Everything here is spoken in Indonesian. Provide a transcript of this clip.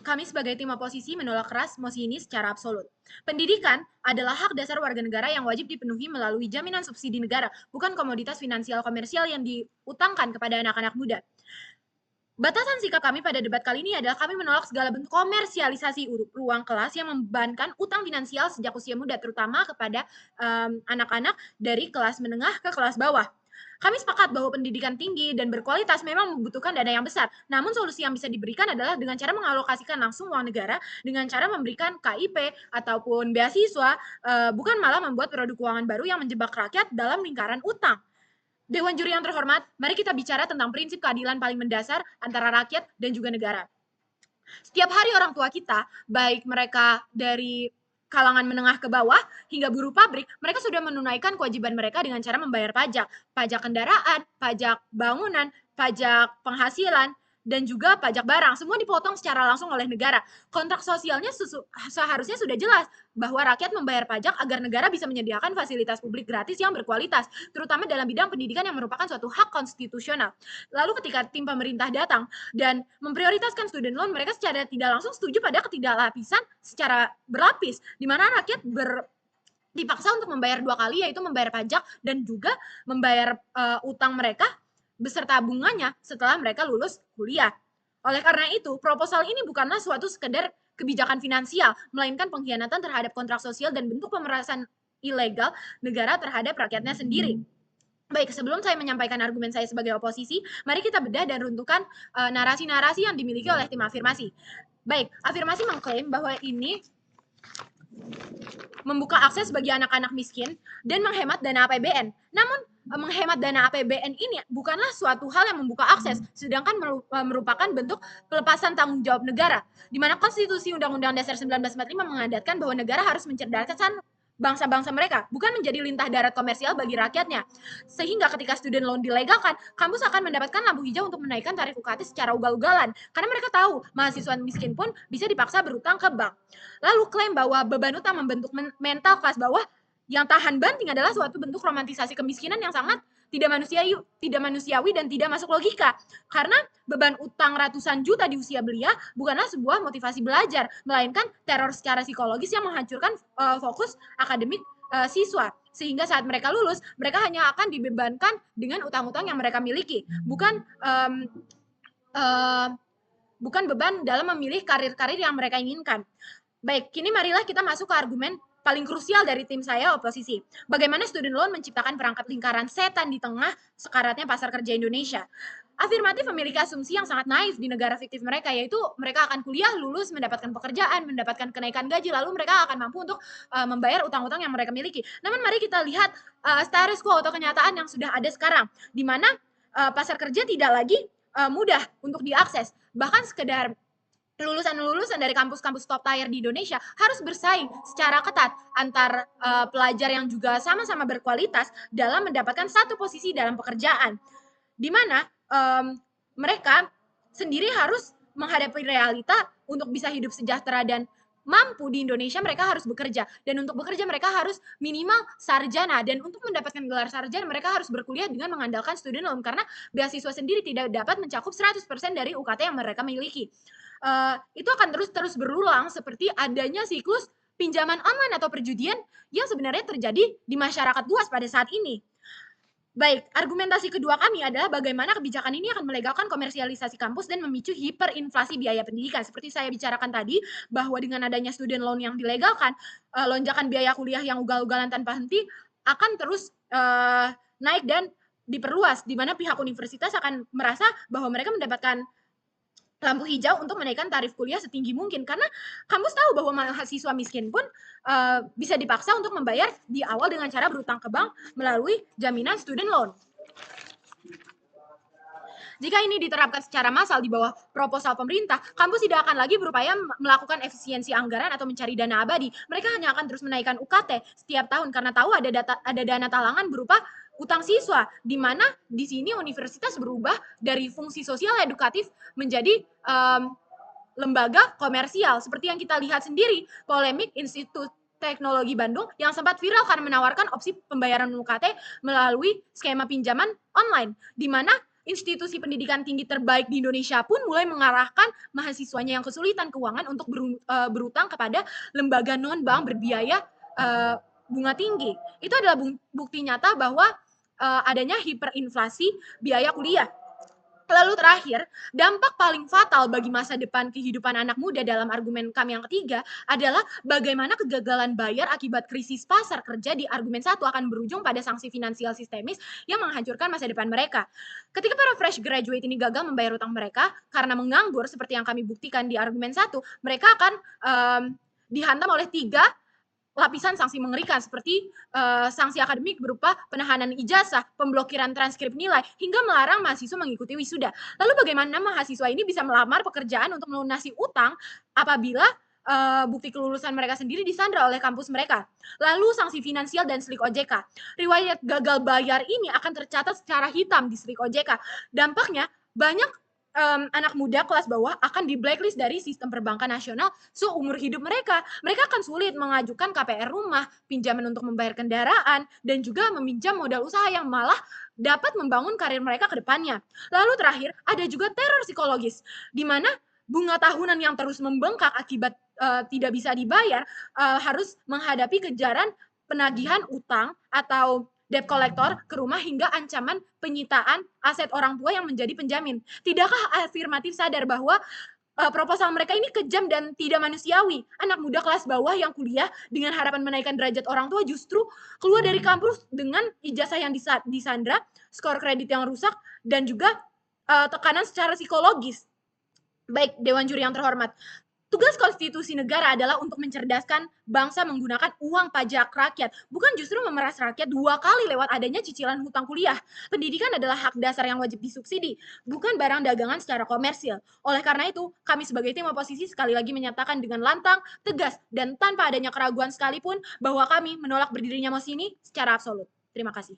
Kami sebagai tim oposisi menolak keras mosi ini secara absolut. Pendidikan adalah hak dasar warga negara yang wajib dipenuhi melalui jaminan subsidi negara, bukan komoditas finansial komersial yang diutangkan kepada anak-anak muda. Batasan sikap kami pada debat kali ini adalah kami menolak segala bentuk komersialisasi ruang kelas yang membebankan utang finansial sejak usia muda, terutama kepada anak-anak dari kelas menengah ke kelas bawah. Kami sepakat bahwa pendidikan tinggi dan berkualitas memang membutuhkan dana yang besar. Namun solusi yang bisa diberikan adalah dengan cara mengalokasikan langsung uang negara, dengan cara memberikan KIP ataupun beasiswa, bukan malah membuat produk keuangan baru yang menjebak rakyat dalam lingkaran utang. Dewan juri yang terhormat, mari kita bicara tentang prinsip keadilan paling mendasar antara rakyat dan juga negara. Setiap hari orang tua kita, baik mereka dari kalangan menengah ke bawah hingga buruh pabrik, mereka sudah menunaikan kewajiban mereka dengan cara membayar pajak. Pajak kendaraan, pajak bangunan, pajak penghasilan, dan juga pajak barang. Semua dipotong secara langsung oleh negara. Kontrak sosialnya seharusnya sudah jelas bahwa rakyat membayar pajak agar negara bisa menyediakan fasilitas publik gratis yang berkualitas, terutama dalam bidang pendidikan yang merupakan suatu hak konstitusional. Lalu ketika tim pemerintah datang dan memprioritaskan student loan, mereka secara tidak langsung setuju pada ketidaklapisan secara berlapis, di mana rakyat dipaksa untuk membayar dua kali, yaitu membayar pajak dan juga membayar utang mereka beserta bunganya setelah mereka lulus kuliah. Oleh karena itu, proposal ini bukanlah suatu sekedar kebijakan finansial, melainkan pengkhianatan terhadap kontrak sosial dan bentuk pemerasan ilegal negara terhadap rakyatnya sendiri. Baik, sebelum saya menyampaikan argumen saya sebagai oposisi, mari kita bedah dan runtuhkan narasi-narasi yang dimiliki oleh tim afirmasi. Baik, afirmasi mengklaim bahwa ini membuka akses bagi anak-anak miskin dan menghemat dana APBN. Namun menghemat dana APBN ini bukanlah suatu hal yang membuka akses, sedangkan merupakan bentuk pelepasan tanggung jawab negara, di mana Konstitusi Undang-Undang Dasar 1945 mengadatkan bahwa negara harus mencerdaskan bangsa-bangsa mereka, bukan menjadi lintah darat komersial bagi rakyatnya. Sehingga ketika student loan dilegalkan, kampus akan mendapatkan lampu hijau untuk menaikkan tarif UKT secara ugal-ugalan, karena mereka tahu mahasiswa miskin pun bisa dipaksa berutang ke bank. Lalu klaim bahwa beban utang membentuk mental kelas bawah yang tahan banting adalah suatu bentuk romantisasi kemiskinan yang sangat tidak manusiawi dan tidak masuk logika. Karena beban utang ratusan juta di usia belia bukanlah sebuah motivasi belajar, melainkan teror secara psikologis yang menghancurkan fokus akademik siswa. Sehingga saat mereka lulus, mereka hanya akan dibebankan dengan utang-utang yang mereka miliki, bukan beban dalam memilih karir-karir yang mereka inginkan. Baik, kini marilah kita masuk ke argumen paling krusial dari tim saya oposisi. Bagaimana student loan menciptakan perangkap lingkaran setan di tengah sekaratnya pasar kerja Indonesia. Afirmatif memiliki asumsi yang sangat naif di negara fiktif mereka, yaitu mereka akan kuliah, lulus, mendapatkan pekerjaan, mendapatkan kenaikan gaji, lalu mereka akan mampu untuk membayar utang-utang yang mereka miliki. Namun mari kita lihat status quo atau kenyataan yang sudah ada sekarang, di mana pasar kerja tidak lagi mudah untuk diakses. Bahkan sekedar lulusan-lulusan dari kampus-kampus top tier di Indonesia harus bersaing secara ketat antar pelajar yang juga sama-sama berkualitas dalam mendapatkan satu posisi dalam pekerjaan, di mana mereka sendiri harus menghadapi realita untuk bisa hidup sejahtera dan mampu di Indonesia. Mereka harus bekerja, dan untuk bekerja mereka harus minimal sarjana, dan untuk mendapatkan gelar sarjana mereka harus berkuliah dengan mengandalkan student loan karena beasiswa sendiri tidak dapat mencakup 100% dari UKT yang mereka miliki. Itu akan terus berulang seperti adanya siklus pinjaman online atau perjudian yang sebenarnya terjadi di masyarakat luas pada saat ini. Baik, argumentasi kedua kami adalah bagaimana kebijakan ini akan melegalkan komersialisasi kampus dan memicu hiperinflasi biaya pendidikan. Seperti saya bicarakan tadi, bahwa dengan adanya student loan yang dilegalkan, lonjakan biaya kuliah yang ugal-ugalan tanpa henti akan terus naik dan diperluas, di mana pihak universitas akan merasa bahwa mereka mendapatkan lampu hijau untuk menaikkan tarif kuliah setinggi mungkin, karena kampus tahu bahwa mahasiswa miskin pun bisa dipaksa untuk membayar di awal dengan cara berutang ke bank melalui jaminan student loan. Jika ini diterapkan secara massal di bawah proposal pemerintah, kampus tidak akan lagi berupaya melakukan efisiensi anggaran atau mencari dana abadi. Mereka hanya akan terus menaikkan UKT setiap tahun karena tahu ada dana talangan berupa utang siswa, di mana di sini universitas berubah dari fungsi sosial edukatif menjadi lembaga komersial. Seperti yang kita lihat sendiri, polemik Institut Teknologi Bandung yang sempat viral karena menawarkan opsi pembayaran UKT melalui skema pinjaman online, di mana institusi pendidikan tinggi terbaik di Indonesia pun mulai mengarahkan mahasiswanya yang kesulitan keuangan untuk berutang kepada lembaga non-bank berbiaya bunga tinggi. Itu adalah bukti nyata bahwa adanya hiperinflasi biaya kuliah. Lalu terakhir, dampak paling fatal bagi masa depan kehidupan anak muda dalam argumen kami yang ketiga adalah bagaimana kegagalan bayar akibat krisis pasar kerja di argumen satu akan berujung pada sanksi finansial sistemis yang menghancurkan masa depan mereka. Ketika para fresh graduate ini gagal membayar utang mereka karena menganggur seperti yang kami buktikan di argumen satu, mereka akan dihantam oleh 3 lapisan sanksi mengerikan seperti sanksi akademik berupa penahanan ijazah, pemblokiran transkrip nilai, hingga melarang mahasiswa mengikuti wisuda. Lalu bagaimana mahasiswa ini bisa melamar pekerjaan untuk melunasi utang apabila bukti kelulusan mereka sendiri disandra oleh kampus mereka? Lalu sanksi finansial dan slik OJK. Riwayat gagal bayar ini akan tercatat secara hitam di slik OJK. Dampaknya banyak anak muda kelas bawah akan di blacklist dari sistem perbankan nasional seumur hidup mereka. Mereka akan sulit mengajukan KPR rumah, pinjaman untuk membayar kendaraan, dan juga meminjam modal usaha yang malah dapat membangun karir mereka ke depannya. Lalu terakhir, ada juga teror psikologis, di mana bunga tahunan yang terus membengkak akibat tidak bisa dibayar harus menghadapi kejaran penagihan utang atau debt collector ke rumah hingga ancaman penyitaan aset orang tua yang menjadi penjamin. Tidakkah afirmatif sadar bahwa proposal mereka ini kejam dan tidak manusiawi? Anak muda kelas bawah yang kuliah dengan harapan menaikkan derajat orang tua justru keluar dari kampus dengan ijazah yang disandra, skor kredit yang rusak, dan juga tekanan secara psikologis. Baik, Dewan Juri yang terhormat, tugas konstitusi negara adalah untuk mencerdaskan bangsa menggunakan uang pajak rakyat, bukan justru memeras rakyat 2 kali lewat adanya cicilan hutang kuliah. Pendidikan adalah hak dasar yang wajib disubsidi, bukan barang dagangan secara komersil. Oleh karena itu, kami sebagai tim oposisi sekali lagi menyatakan dengan lantang, tegas, dan tanpa adanya keraguan sekalipun bahwa kami menolak berdirinya MOS ini secara absolut. Terima kasih.